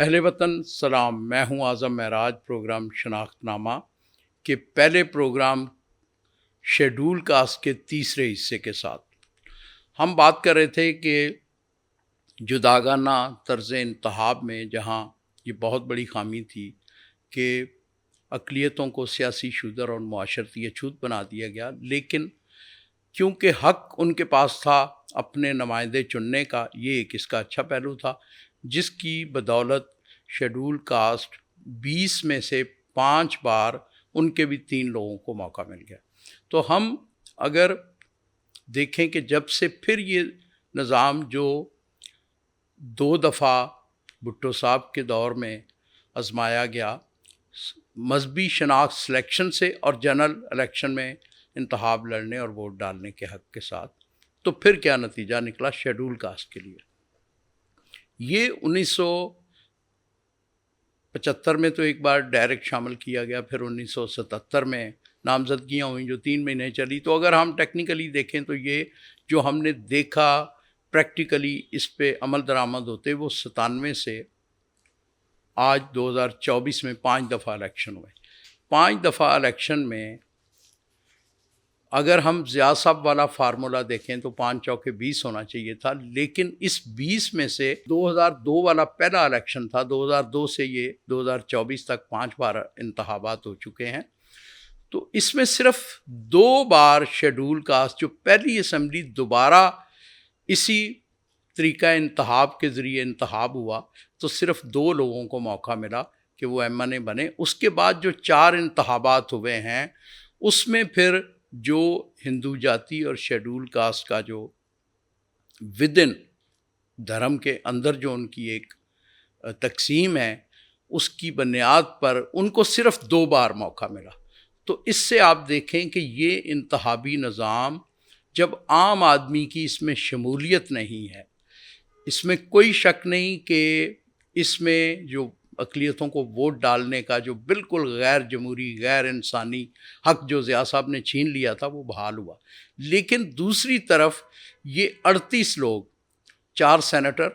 اہل وطن سلام، میں ہوں اعظم معراج پروگرام شناخت نامہ کے پہلے پروگرام شیڈول کاسٹ کے تیسرے حصے کے ساتھ ہم بات کر رہے تھے کہ جداگانہ طرز انتخاب میں جہاں یہ بہت بڑی خامی تھی کہ اقلیتوں کو سیاسی شودر اور معاشرتی اچھوت بنا دیا گیا، لیکن کیونکہ حق ان کے پاس تھا اپنے نمائندے چننے کا، یہ ایک اس کا اچھا پہلو تھا جس کی بدولت شیڈول کاسٹ 20 میں سے 5 بار ان کے بھی 3 لوگوں کو موقع مل گیا۔ تو ہم اگر دیکھیں کہ جب سے پھر یہ نظام جو 2 دفعہ بھٹو صاحب کے دور میں آزمایا گیا، مذہبی شناخت سلیکشن سے اور جنرل الیکشن میں انتخاب لڑنے اور ووٹ ڈالنے کے حق کے ساتھ، تو پھر کیا نتیجہ نکلا شیڈول کاسٹ کے لیے؟ یہ 1975 میں تو ایک بار ڈائریکٹ شامل کیا گیا، پھر 1977 میں نامزدگیاں ہوئیں جو 3 مہینے چلی۔ تو اگر ہم ٹیکنیکلی دیکھیں تو یہ جو ہم نے دیکھا پریکٹیکلی اس پہ عمل درآمد ہوتے وہ 97 سے آج 2024 میں 5 دفعہ الیکشن ہوئے۔ 5 دفعہ الیکشن میں اگر ہم ضیاء صاحب والا فارمولا دیکھیں تو 5 چوکے 20 ہونا چاہیے تھا، لیکن اس 20 میں سے 2002 والا پہلا الیکشن تھا، 2002 سے یہ 2024 تک 5 بار انتخابات ہو چکے ہیں۔ تو اس میں صرف 2 بار شیڈول کاسٹ جو پہلی اسمبلی دوبارہ اسی طریقہ انتخاب کے ذریعے انتخاب ہوا، تو صرف 2 لوگوں کو موقع ملا کہ وہ MNA بنے۔ اس کے بعد جو 4 انتخابات ہوئے ہیں اس میں پھر جو ہندو جاتی اور شیڈول کاسٹ کا جو ودن دھرم کے اندر جو ان کی ایک تقسیم ہے، اس کی بنیاد پر ان کو صرف 2 بار موقع ملا۔ تو اس سے آپ دیکھیں کہ یہ انتخابی نظام جب عام آدمی کی اس میں شمولیت نہیں ہے، اس میں کوئی شک نہیں کہ اس میں جو اقلیتوں کو ووٹ ڈالنے کا جو بالکل غیر جمہوری غیر انسانی حق جو ضیاء صاحب نے چھین لیا تھا وہ بحال ہوا۔ لیکن دوسری طرف یہ 38 لوگ، 4 سینیٹر،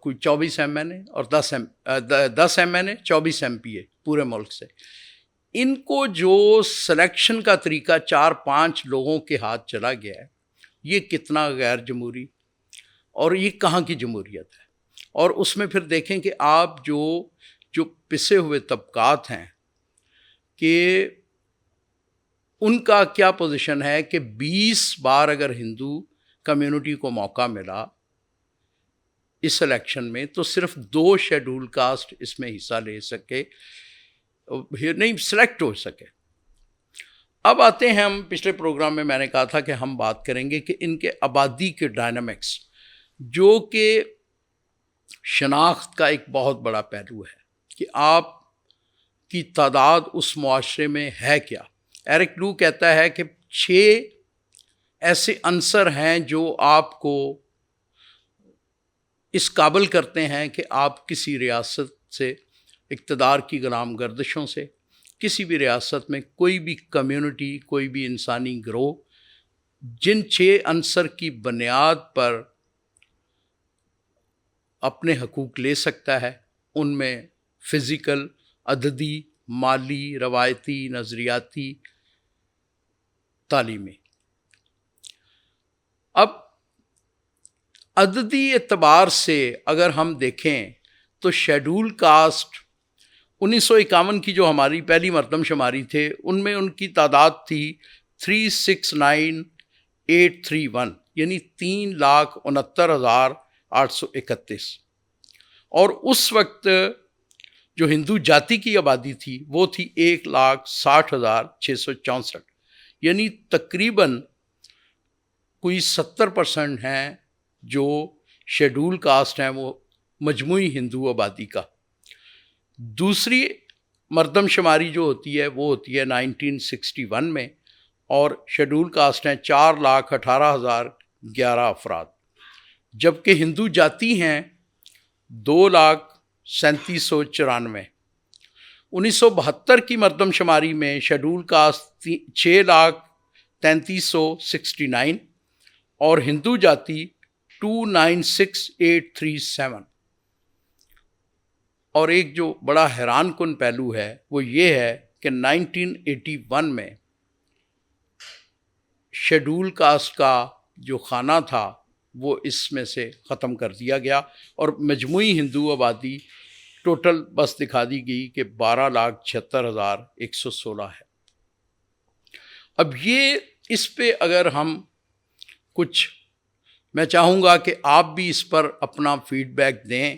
کوئی 24 MNA اور 10 MNA 24 MPA پورے ملک سے، ان کو جو سلیکشن کا طریقہ 4-5 لوگوں کے ہاتھ چلا گیا ہے، یہ کتنا غیر جمہوری اور یہ کہاں کی جمہوریت ہے۔ اور اس میں پھر دیکھیں کہ آپ جو پسے ہوئے طبقات ہیں کہ ان کا کیا پوزیشن ہے کہ 20 بار اگر ہندو کمیونٹی کو موقع ملا اس الیکشن میں تو صرف 2 شیڈول کاسٹ اس میں حصہ لے سکے، نہیں سلیکٹ ہو سکے۔ اب آتے ہیں ہم پچھلے پروگرام میں نے کہا تھا کہ ہم بات کریں گے کہ ان کے آبادی کے ڈائنامکس، جو کہ شناخت کا ایک بہت بڑا پہلو ہے کہ آپ کی تعداد اس معاشرے میں ہے کیا۔ ایرک لو کہتا ہے کہ 6 ایسے عنصر ہیں جو آپ کو اس قابل کرتے ہیں کہ آپ کسی ریاست سے، اقتدار کی غلام گردشوں سے، کسی بھی ریاست میں کوئی بھی کمیونٹی، کوئی بھی انسانی گروہ جن 6 عنصر کی بنیاد پر اپنے حقوق لے سکتا ہے، ان میں فزیکل، عددی، مالی، روایتی، نظریاتی، تعلیمی۔ اب عددی اعتبار سے اگر ہم دیکھیں تو شیڈول کاسٹ 1951 کی جو ہماری پہلی مردم شماری تھے ان میں ان کی تعداد تھی 369,831، یعنی 3,69,831، اور اس وقت جو ہندو جاتی کی آبادی تھی وہ تھی 1,60,664، یعنی تقریباً کوئی 70% ہیں جو شیڈول کاسٹ ہیں وہ مجموعی ہندو آبادی کا۔ دوسری مردم شماری جو ہوتی ہے وہ ہوتی ہے 1961 میں، اور شیڈول کاسٹ ہیں 4,18,011 افراد، جبکہ ہندو جاتی ہیں 2,37,94۔ 1972 کی مردم شماری میں شیڈول کاسٹ 6,33,069 اور ہندو جاتی 2,96,837۔ اور ایک جو بڑا حیران کن پہلو ہے وہ یہ ہے کہ 1981 میں شیڈول کاسٹ کا جو خانہ تھا وہ اس میں سے ختم کر دیا گیا اور مجموعی ہندو آبادی ٹوٹل بس دکھا دی گئی کہ 12,76,116 ہے۔ اب یہ اس پہ اگر ہم کچھ، میں چاہوں گا کہ آپ بھی اس پر اپنا فیڈ بیک دیں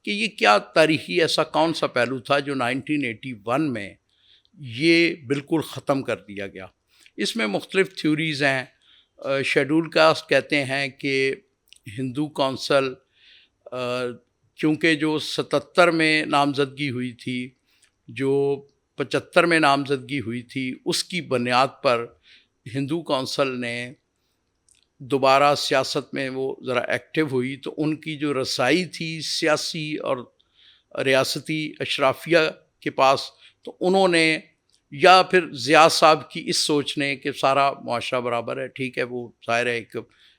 کہ یہ کیا تاریخی ایسا کون سا پہلو تھا جو 1981 میں یہ بالکل ختم کر دیا گیا۔ اس میں مختلف تھیوریز ہیں۔ شیڈول کاسٹ کہتے ہیں کہ ہندو کونسل چونکہ جو 77 میں نامزدگی ہوئی تھی، جو 75 میں نامزدگی ہوئی تھی، اس کی بنیاد پر ہندو کونسل نے دوبارہ سیاست میں وہ ذرا ایکٹیو ہوئی، تو ان کی جو رسائی تھی سیاسی اور ریاستی اشرافیہ کے پاس، تو انہوں نے، یا پھر ضیاء صاحب کی اس سوچ نے کہ سارا معاشرہ برابر ہے، ٹھیک ہے، وہ ظاہر ہے ایک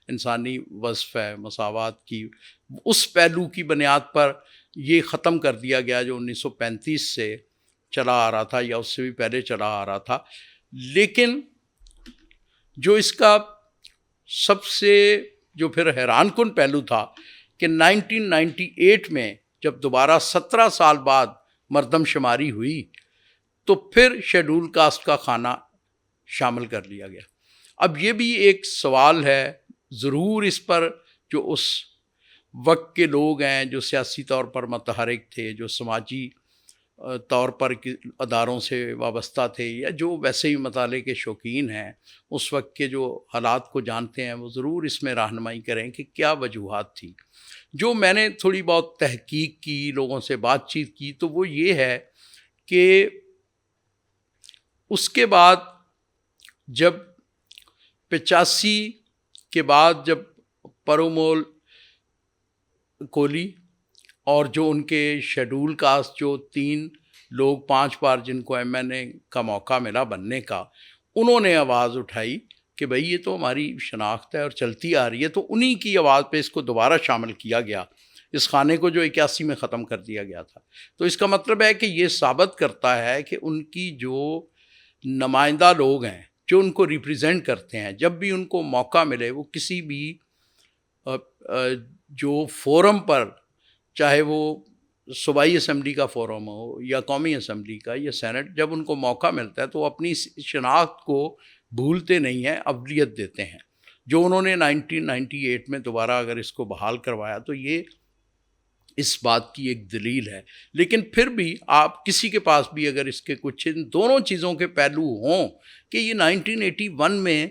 انسانی وصف ہے مساوات کی، اس پہلو کی بنیاد پر یہ ختم کر دیا گیا جو 1935 سے چلا آ رہا تھا یا اس سے بھی پہلے چلا آ رہا تھا۔ لیکن جو اس کا سب سے جو پھر حیران کن پہلو تھا کہ 1998 میں جب دوبارہ 17 سال بعد مردم شماری ہوئی تو پھر شیڈول کاسٹ کا خانہ شامل کر لیا گیا۔ اب یہ بھی ایک سوال ہے ضرور اس پر، جو اس وقت کے لوگ ہیں جو سیاسی طور پر متحرک تھے، جو سماجی طور پر اداروں سے وابستہ تھے، یا جو ویسے ہی مطالعے کے شوقین ہیں، اس وقت کے جو حالات کو جانتے ہیں، وہ ضرور اس میں رہنمائی کریں کہ کیا وجوہات تھی۔ جو میں نے تھوڑی بہت تحقیق کی، لوگوں سے بات چیت کی، تو وہ یہ ہے کہ اس کے بعد جب 85 کے بعد جب پرومول کولی اور جو ان کے شیڈول کاسٹ جو 3 لوگ 5 بار جن کو MNA کا موقع ملا بننے کا، انہوں نے آواز اٹھائی کہ بھئی یہ تو ہماری شناخت ہے اور چلتی آ رہی ہے، تو انہی کی آواز پہ اس کو دوبارہ شامل کیا گیا، اس خانے کو جو 81 میں ختم کر دیا گیا تھا۔ تو اس کا مطلب ہے کہ یہ ثابت کرتا ہے کہ ان کی جو نمائندہ لوگ ہیں جو ان کو ریپریزنٹ کرتے ہیں، جب بھی ان کو موقع ملے وہ کسی بھی جو فورم پر، چاہے وہ صوبائی اسمبلی کا فورم ہو یا قومی اسمبلی کا یا سینٹ، جب ان کو موقع ملتا ہے تو وہ اپنی شناخت کو بھولتے نہیں ہیں، اولویت دیتے ہیں۔ جو انہوں نے 1998 میں دوبارہ اگر اس کو بحال کروایا تو یہ اس بات کی ایک دلیل ہے۔ لیکن پھر بھی آپ کسی کے پاس بھی اگر اس کے کچھ ان دونوں چیزوں کے پہلو ہوں کہ یہ 1981 میں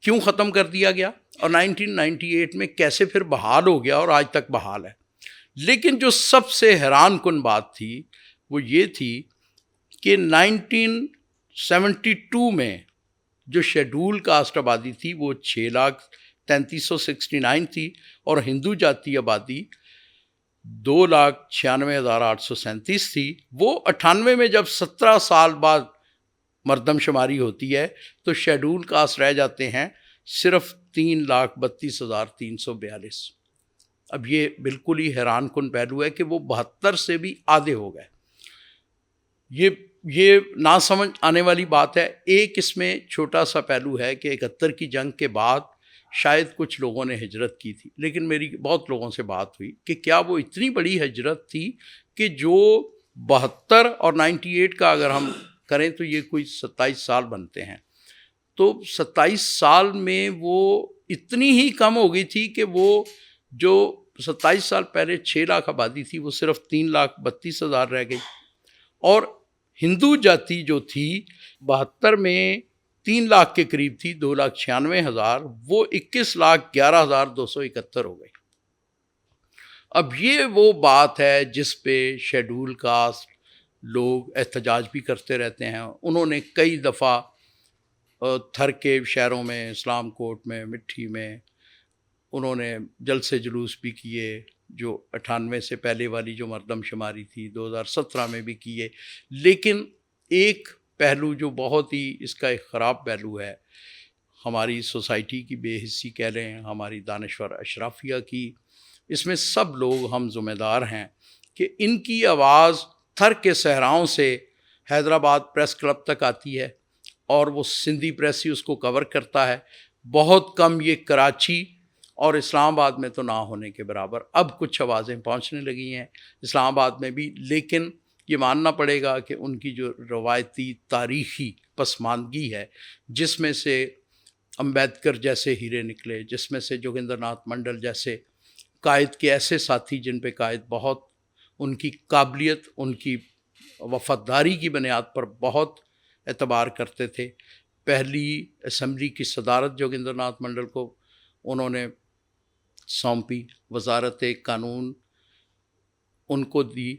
کیوں ختم کر دیا گیا اور 1998 میں کیسے پھر بحال ہو گیا اور آج تک بحال ہے، لیکن جو سب سے حیران کن بات تھی وہ یہ تھی کہ 1972 میں جو شیڈول کاسٹ آبادی تھی وہ 6,33,069 تھی اور ہندو جاتی آبادی 2,96,837 تھی۔ وہ 98 میں جب 17 سال بعد مردم شماری ہوتی ہے تو شیڈول کاسٹ رہ جاتے ہیں صرف 3,32,342۔ اب یہ بالکل ہی حیران کن پہلو ہے کہ وہ 72 سے بھی آدھے ہو گئے۔ یہ نہ سمجھ آنے والی بات ہے۔ ایک اس میں چھوٹا سا پہلو ہے کہ 71 کی جنگ کے بعد شاید کچھ لوگوں نے ہجرت کی تھی، لیکن میری بہت لوگوں سے بات ہوئی کہ کیا وہ اتنی بڑی ہجرت تھی کہ جو 72 اور 98 کا اگر ہم کریں تو یہ کوئی 27 سال بنتے ہیں، تو 27 سال میں وہ اتنی ہی کم ہو گئی تھی کہ وہ جو 27 سال پہلے 6 لاکھ آبادی تھی وہ صرف 3,32,000 رہ گئی، اور ہندو جاتی جو تھی 72 میں 3 لاکھ کے قریب تھی، 2,96,000، وہ 21,11,271 ہو گئی۔ اب یہ وہ بات ہے جس پہ شیڈول کاسٹ لوگ احتجاج بھی کرتے رہتے ہیں۔ انہوں نے کئی دفعہ تھر کے شہروں میں، اسلام کوٹ میں، مٹھی میں، انہوں نے جلسے جلوس بھی کیے، جو 98 سے پہلے والی جو مردم شماری تھی 2017 میں بھی کیے۔ لیکن ایک پہلو جو بہت ہی اس کا ایک خراب پہلو ہے، ہماری سوسائٹی کی بے حسی کہہ لیں، ہماری دانشور اشرافیہ کی، اس میں سب لوگ ہم ذمہ دار ہیں کہ ان کی آواز تھر کے صحراؤں سے حیدرآباد پریس کلب تک آتی ہے اور وہ سندھی پریس ہی اس کو کور کرتا ہے. بہت کم یہ کراچی اور اسلام آباد میں تو نہ ہونے کے برابر. اب کچھ آوازیں پہنچنے لگی ہیں اسلام آباد میں بھی، لیکن یہ ماننا پڑے گا کہ ان کی جو روایتی تاریخی پسماندگی ہے، جس میں سے امبیدکر جیسے ہیرے نکلے، جس میں سے جوگندر ناتھ منڈل جیسے قائد کے ایسے ساتھی جن پہ قائد بہت ان کی قابلیت، ان کی وفاداری کی بنیاد پر بہت اعتبار کرتے تھے. پہلی اسمبلی کی صدارت جوگندر ناتھ منڈل کو انہوں نے سونپی، وزارت قانون ان کو دی،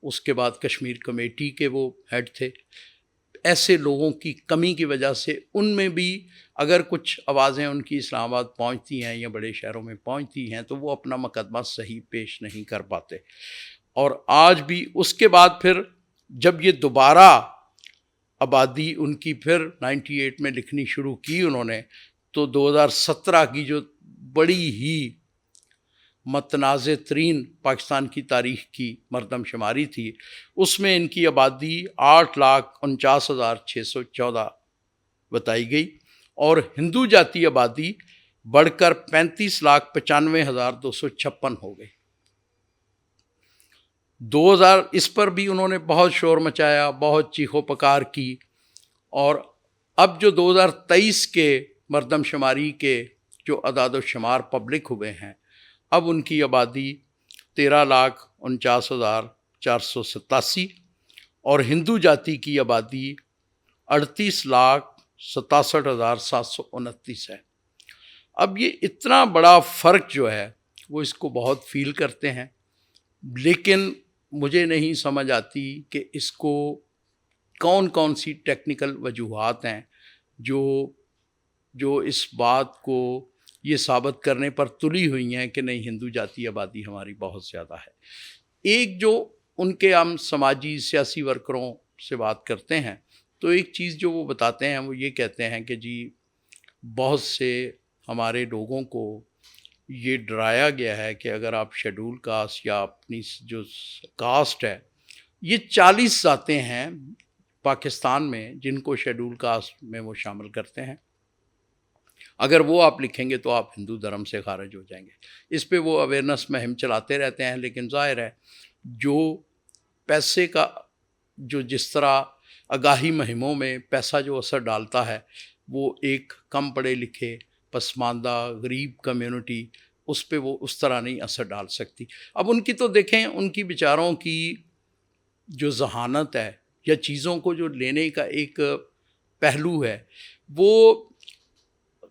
اس کے بعد کشمیر کمیٹی کے وہ ہیڈ تھے. ایسے لوگوں کی کمی کی وجہ سے ان میں بھی اگر کچھ آوازیں ان کی اسلام آباد پہنچتی ہیں یا بڑے شہروں میں پہنچتی ہیں تو وہ اپنا مقدمہ صحیح پیش نہیں کر پاتے. اور آج بھی اس کے بعد پھر جب یہ دوبارہ آبادی ان کی پھر 98 میں لکھنی شروع کی انہوں نے، تو 2017 کی جو بڑی ہی متنازع ترین پاکستان کی تاریخ کی مردم شماری تھی، اس میں ان کی آبادی 8,49,614 بتائی گئی اور ہندو جاتی آبادی بڑھ کر 35,95,256 ہو گئی. 2000 اس پر بھی انہوں نے بہت شور مچایا، بہت چیخو پکار کی. اور اب جو 2023 کے مردم شماری کے جو اعداد و شمار پبلک ہوئے ہیں، اب ان کی آبادی 13,49,487 اور ہندو جاتی کی آبادی 38,67,729 ہے. اب یہ اتنا بڑا فرق جو ہے وہ اس کو بہت فیل کرتے ہیں، لیکن مجھے نہیں سمجھ آتی کہ اس کو کون کون سی ٹیکنیکل وجوہات ہیں جو اس بات کو یہ ثابت کرنے پر تلی ہوئی ہیں کہ نہیں، ہندو جاتی آبادی ہماری بہت زیادہ ہے. ایک جو ان کے ہم سماجی سیاسی ورکروں سے بات کرتے ہیں تو ایک چیز جو وہ بتاتے ہیں وہ یہ کہتے ہیں کہ جی بہت سے ہمارے لوگوں کو یہ ڈرایا گیا ہے کہ اگر آپ شیڈول کاسٹ یا اپنی جو کاسٹ ہے، یہ 40 ذاتیں ہیں پاکستان میں جن کو شیڈول کاسٹ میں وہ شامل کرتے ہیں، اگر وہ آپ لکھیں گے تو آپ ہندو دھرم سے خارج ہو جائیں گے. اس پہ وہ اویئرنیس مہم چلاتے رہتے ہیں، لیکن ظاہر ہے جو پیسے کا جو جس طرح آگاہی مہموں میں پیسہ جو اثر ڈالتا ہے، وہ ایک کم پڑھے لکھے پسماندہ غریب کمیونٹی اس پہ وہ اس طرح نہیں اثر ڈال سکتی. اب ان کی تو دیکھیں، ان کی بیچاروں کی جو ذہانت ہے یا چیزوں کو جو لینے کا ایک پہلو ہے، وہ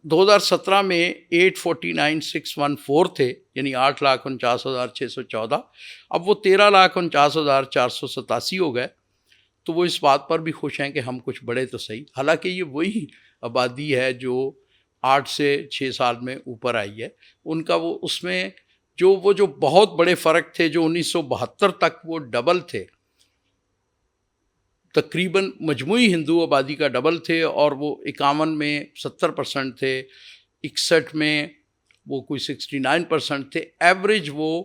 2017 میں 849,614 تھے، یعنی 8,49,614. اب وہ 13,49,487 ہو گئے. تو وہ اس بات پر بھی خوش ہیں کہ ہم کچھ بڑے تو صحیح، حالانکہ یہ وہی آبادی ہے جو 8 سے 6 سال میں اوپر آئی ہے. ان کا وہ اس میں جو بہت بڑے فرق تھے جو 1972 تک وہ ڈبل تھے، تقریباً مجموعی ہندو آبادی کا ڈبل تھے، اور وہ 51 میں 70% تھے، 61 میں وہ کوئی 69% تھے. ایوریج وہ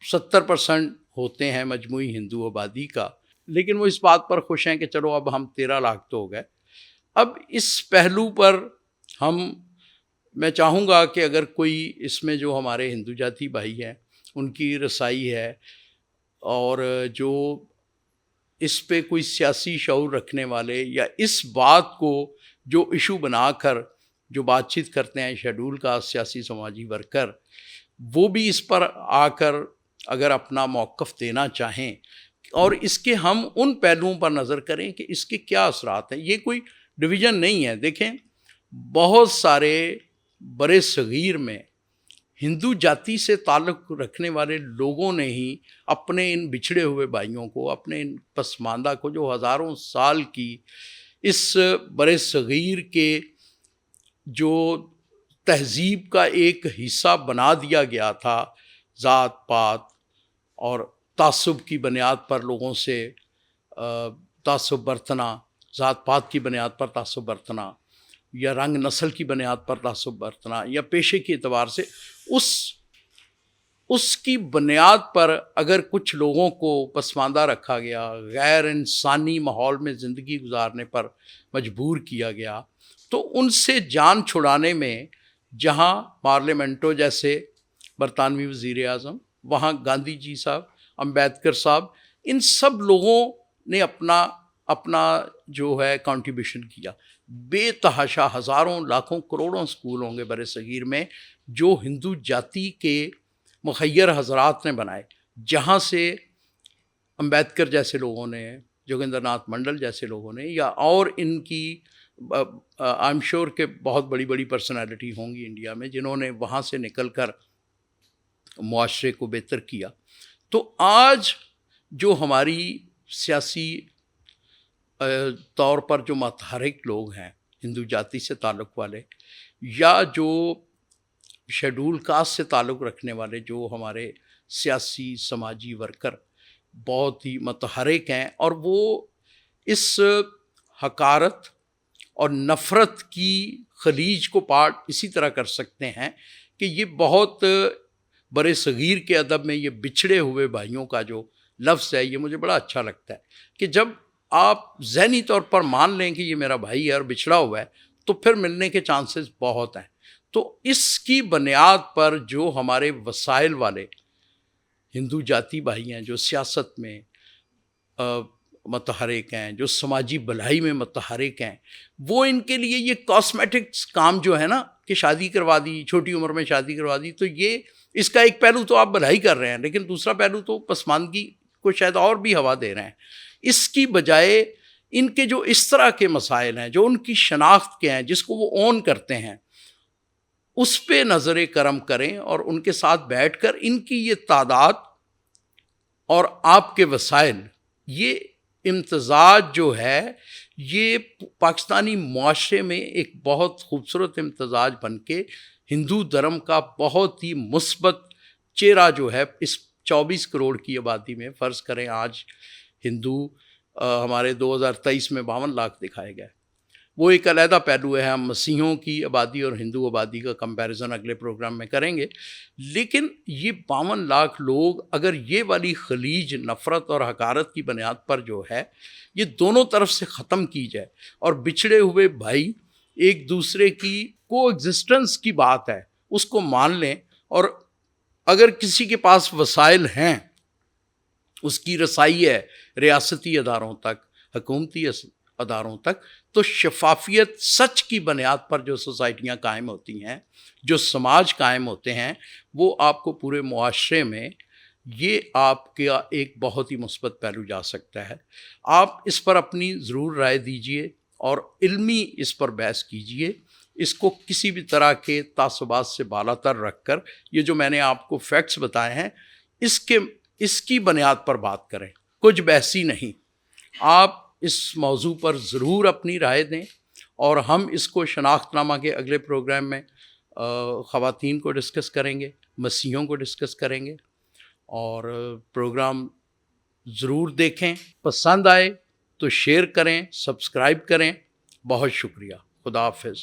70% ہوتے ہیں مجموعی ہندو آبادی کا. لیکن وہ اس بات پر خوش ہیں کہ چلو اب ہم 13 لاکھ تو ہو گئے. اب اس پہلو پر میں چاہوں گا کہ اگر کوئی اس میں جو ہمارے ہندو جاتی بھائی ہیں ان کی رسائی ہے، اور جو اس پہ کوئی سیاسی شعور رکھنے والے یا اس بات کو جو ایشو بنا کر جو بات چیت کرتے ہیں شیڈول کا سیاسی سماجی ورکر، وہ بھی اس پر آ کر اگر اپنا موقف دینا چاہیں اور اس کے ہم ان پہلوؤں پر نظر کریں کہ اس کے کیا اثرات ہیں. یہ کوئی ڈویژن نہیں ہے. دیکھیں، بہت سارے برے صغیر میں ہندو جاتی سے تعلق رکھنے والے لوگوں نے ہی اپنے ان بچھڑے ہوئے بھائیوں کو، اپنے ان پسماندہ کو جو ہزاروں سال کی اس برے صغیر کے جو تہذیب کا ایک حصہ بنا دیا گیا تھا، ذات پات اور تعصب کی بنیاد پر لوگوں سے تعصب برتنا، ذات پات کی بنیاد پر تعصب برتنا، یا رنگ نسل کی بنیاد پر تعصب برتنا، یا پیشے کے اعتبار سے، اس اس کی بنیاد پر اگر کچھ لوگوں کو پسماندہ رکھا گیا، غیر انسانی ماحول میں زندگی گزارنے پر مجبور کیا گیا، تو ان سے جان چھڑانے میں جہاں پارلیمنٹو جیسے برطانوی وزیر اعظم، وہاں گاندھی جی صاحب، امبیڈکر صاحب، ان سب لوگوں نے اپنا جو ہے کنٹریبیوشن کیا. بے تحاشا ہزاروں لاکھوں کروڑوں اسکول ہوں گے بر صغیر میں جو ہندو جاتی کے مخیر حضرات نے بنائے، جہاں سے امبیڈکر جیسے لوگوں نے، جوگندر ناتھ منڈل جیسے لوگوں نے، یا اور ان کی آئی ایم شیور کہ بہت بڑی بڑی پرسنالٹی ہوں گی انڈیا میں جنہوں نے وہاں سے نکل کر معاشرے کو بہتر کیا. تو آج جو ہماری سیاسی طور پر جو متحرک لوگ ہیں ہندو جاتی سے تعلق والے، یا جو شیڈول کاسٹ سے تعلق رکھنے والے جو ہمارے سیاسی سماجی ورکر بہت ہی متحرک ہیں، اور وہ اس حقارت اور نفرت کی خلیج کو پاٹ اسی طرح کر سکتے ہیں کہ یہ بہت بر صغیر کے ادب میں یہ بچھڑے ہوئے بھائیوں کا جو لفظ ہے، یہ مجھے بڑا اچھا لگتا ہے کہ جب آپ ذہنی طور پر مان لیں کہ یہ میرا بھائی ہے اور بچھڑا ہوا ہے، تو پھر ملنے کے چانسز بہت ہیں. تو اس کی بنیاد پر جو ہمارے وسائل والے ہندو جاتی بھائی ہیں، جو سیاست میں متحرک ہیں، جو سماجی بھلائی میں متحرک ہیں، وہ ان کے لیے یہ کاسمیٹکس کام جو ہے نا کہ شادی کروا دی، چھوٹی عمر میں شادی کروا دی، تو یہ اس کا ایک پہلو تو آپ بھلائی کر رہے ہیں، لیکن دوسرا پہلو تو پسماندگی کو شاید اور بھی ہوا دے رہے ہیں. اس کی بجائے ان کے جو اس طرح کے مسائل ہیں، جو ان کی شناخت کے ہیں، جس کو وہ اون کرتے ہیں، اس پہ نظر کرم کریں اور ان کے ساتھ بیٹھ کر ان کی یہ تعداد اور آپ کے وسائل، یہ امتزاج جو ہے، یہ پاکستانی معاشرے میں ایک بہت خوبصورت امتزاج بن کے ہندو دھرم کا بہت ہی مثبت چہرہ جو ہے اس 24 کروڑ کی آبادی میں، فرض کریں آج ہندو ہمارے 2023 میں 52 لاکھ دکھائے گئے. وہ ایک علیحدہ پہلو ہے، ہم مسیحوں کی آبادی اور ہندو آبادی کا کمپیریزن اگلے پروگرام میں کریں گے. لیکن یہ 52 لاکھ لوگ اگر یہ والی خلیج نفرت اور حقارت کی بنیاد پر جو ہے یہ دونوں طرف سے ختم کی جائے، اور بچھڑے ہوئے بھائی ایک دوسرے کی کو ایگزسٹنس کی بات ہے اس کو مان لیں، اور اگر کسی کے پاس وسائل ہیں، اس کی رسائی ہے ریاستی اداروں تک، حکومتی اداروں تک، تو شفافیت سچ کی بنیاد پر جو سوسائٹیاں قائم ہوتی ہیں، جو سماج قائم ہوتے ہیں، وہ آپ کو پورے معاشرے میں یہ آپ کا ایک بہت ہی مثبت پہلو جا سکتا ہے. آپ اس پر اپنی ضرور رائے دیجئے اور علمی اس پر بحث کیجئے. اس کو کسی بھی طرح کے تعصبات سے بالا تر رکھ کر یہ جو میں نے آپ کو فیکٹس بتائے ہیں اس کی بنیاد پر بات کریں، کچھ بحثی نہیں. آپ اس موضوع پر ضرور اپنی رائے دیں، اور ہم اس کو شناخت نامہ کے اگلے پروگرام میں خواتین کو ڈسکس کریں گے، مسیحیوں کو ڈسکس کریں گے. اور پروگرام ضرور دیکھیں، پسند آئے تو شیئر کریں، سبسکرائب کریں. بہت شکریہ. خدا حافظ.